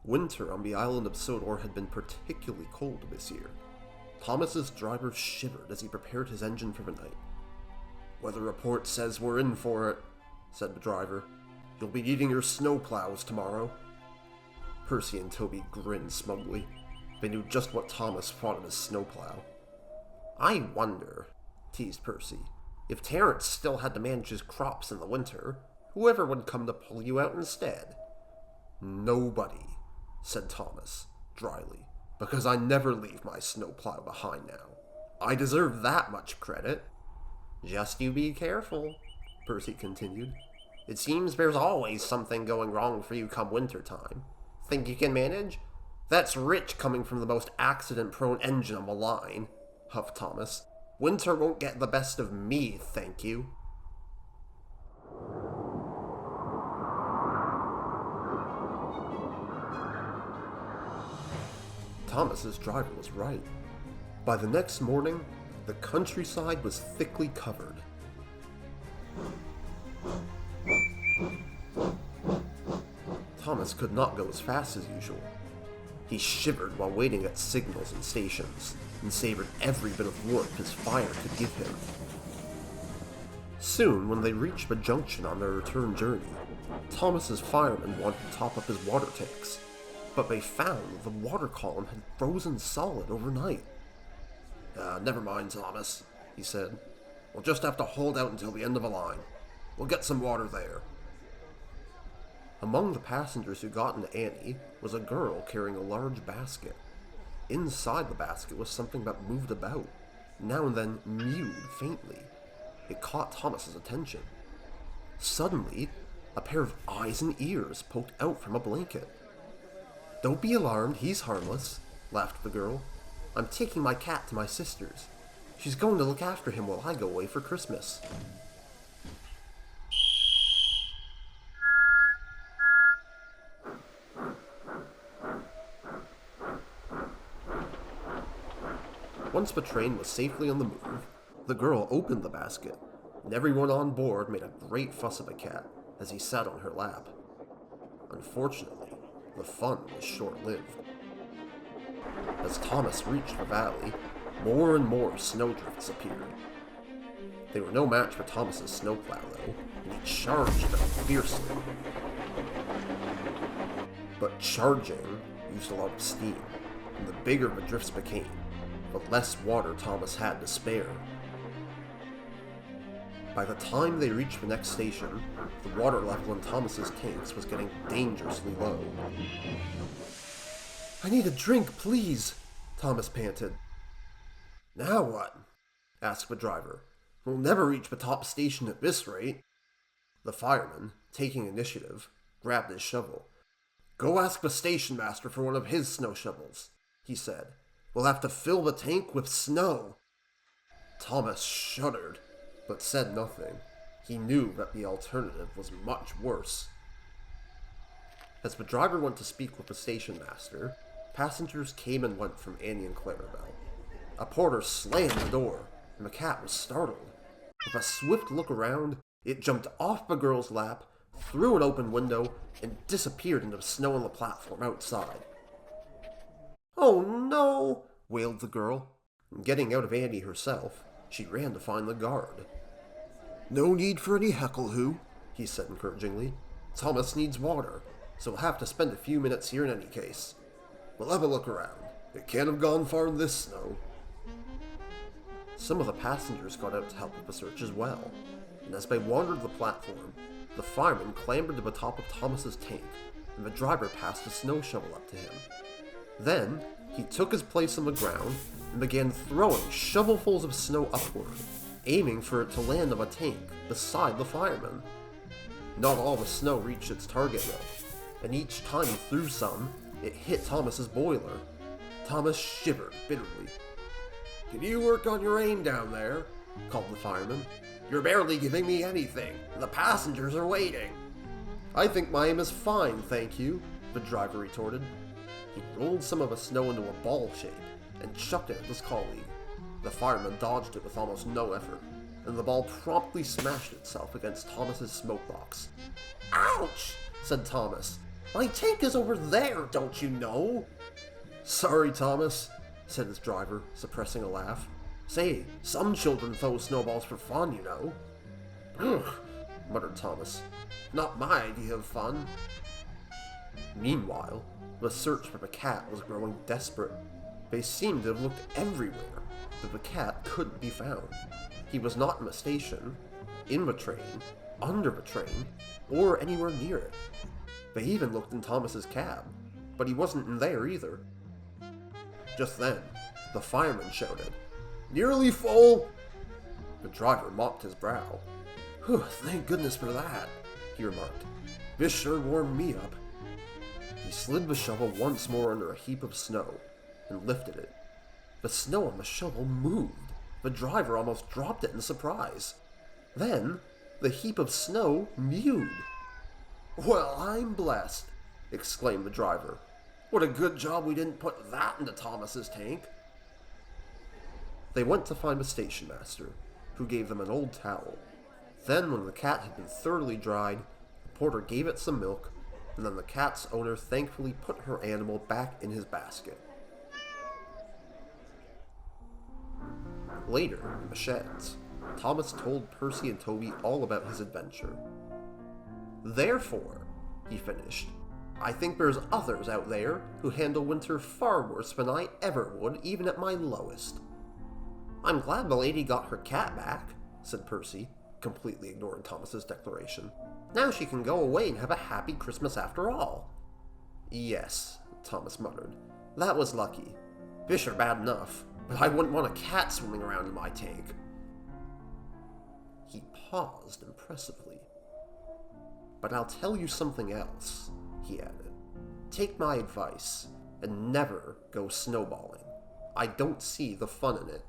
Winter on the island of Sodor had been particularly cold this year. Thomas's driver shivered as he prepared his engine for the night. "Weather report says we're in for it," said the driver. "You'll be needing your snowplows tomorrow." Percy and Toby grinned smugly. They knew just what Thomas thought of his snowplow. "I wonder," teased Percy, "if Terence still had to manage his crops in the winter, whoever would come to pull you out instead?" "Nobody," said Thomas, dryly, "because I never leave my snowplow behind now. I deserve that much credit." "Just you be careful," Percy continued. "It seems there's always something going wrong for you come winter time. Think you can manage?" "That's rich coming from the most accident-prone engine on the line," huffed Thomas. "Winter won't get the best of me, thank you." Thomas's driver was right. By the next morning, the countryside was thickly covered. Thomas could not go as fast as usual. He shivered while waiting at signals and stations, and savored every bit of warmth his fire could give him. Soon, when they reached the junction on their return journey, Thomas's firemen wanted to top up his water tanks, but they found the water column had frozen solid overnight. "Never mind, Thomas," he said. "We'll just have to hold out until the end of the line. We'll get some water there." Among the passengers who got into Annie was a girl carrying a large basket. Inside the basket was something that moved about, now and then mewed faintly. It caught Thomas's attention. Suddenly, a pair of eyes and ears poked out from a blanket. "Don't be alarmed, he's harmless," laughed the girl. "I'm taking my cat to my sister's. She's going to look after him while I go away for Christmas." Once the train was safely on the move, the girl opened the basket, and everyone on board made a great fuss of the cat as he sat on her lap. Unfortunately, the fun was short-lived. As Thomas reached the valley, more and more snowdrifts appeared. They were no match for Thomas's snowplow, though, and he charged them fiercely. But charging used a lot of steam, and the bigger the drifts became, the less water Thomas had to spare. By the time they reached the next station, the water level in Thomas's tanks was getting dangerously low. "I need a drink, please," Thomas panted. "Now what?" asked the driver. "We'll never reach the top station at this rate." The fireman, taking initiative, grabbed his shovel. "Go ask the station master for one of his snow shovels," he said. "We'll have to fill the tank with snow." Thomas shuddered, but said nothing. He knew that the alternative was much worse. As the driver went to speak with the station master, passengers came and went from Annie and Clarabelle. A porter slammed the door, and the cat was startled. With a swift look around, it jumped off the girl's lap, through an open window, and disappeared into the snow on the platform outside. "Oh no!" wailed the girl. Getting out of Annie herself, she ran to find the guard. "No need for any heckle-hoo," he said encouragingly. "Thomas needs water, so we'll have to spend a few minutes here in any case. We'll have a look around. It can't have gone far in this snow." Some of the passengers got out to help with the search as well, and as they wandered the platform, the fireman clambered to the top of Thomas's tank, and the driver passed a snow shovel up to him. Then, he took his place on the ground and began throwing shovelfuls of snow upward, aiming for it to land on a tank beside the fireman. Not all the snow reached its target though, and each time he threw some, it hit Thomas's boiler. Thomas shivered bitterly. "Can you work on your aim down there?" called the fireman. "You're barely giving me anything, and the passengers are waiting." "I think my aim is fine, thank you," the driver retorted. He rolled some of the snow into a ball shape and chucked it at his colleague. The fireman dodged it with almost no effort, and the ball promptly smashed itself against Thomas's smokebox. "Ouch!" said Thomas. My tank is over there, don't you know? Sorry, Thomas, said his driver, suppressing a laugh. Say, some children throw snowballs for fun, you know. Ugh, muttered Thomas. Not my idea of fun. Meanwhile, the search for the cat was growing desperate. They seemed to have looked everywhere, but the cat couldn't be found. He was not in the station, in the train, under the train, or anywhere near it. They even looked in Thomas's cab, but he wasn't in there either. Just then, the fireman shouted, "Nearly full!" The driver mopped his brow. "Whew, thank goodness for that," he remarked. "This sure warmed me up." He slid the shovel once more under a heap of snow and lifted it. The snow on the shovel moved. The driver almost dropped it in surprise. Then, the heap of snow mewed. "Well, I'm blessed," exclaimed the driver. "What a good job we didn't put that into Thomas's tank." They went to find the station master, who gave them an old towel. Then, when the cat had been thoroughly dried, the porter gave it some milk, and then the cat's owner thankfully put her animal back in his basket. Later, in the sheds, Thomas told Percy and Toby all about his adventure. "Therefore," he finished, "I think there's others out there who handle winter far worse than I ever would, even at my lowest." "I'm glad the lady got her cat back," said Percy, completely ignoring Thomas's declaration. "Now she can go away and have a happy Christmas after all." "Yes," Thomas muttered. "That was lucky. Fish are bad enough, but I wouldn't want a cat swimming around in my tank." He paused impressively. "But I'll tell you something else," he added. "Take my advice, and never go snowballing. I don't see the fun in it."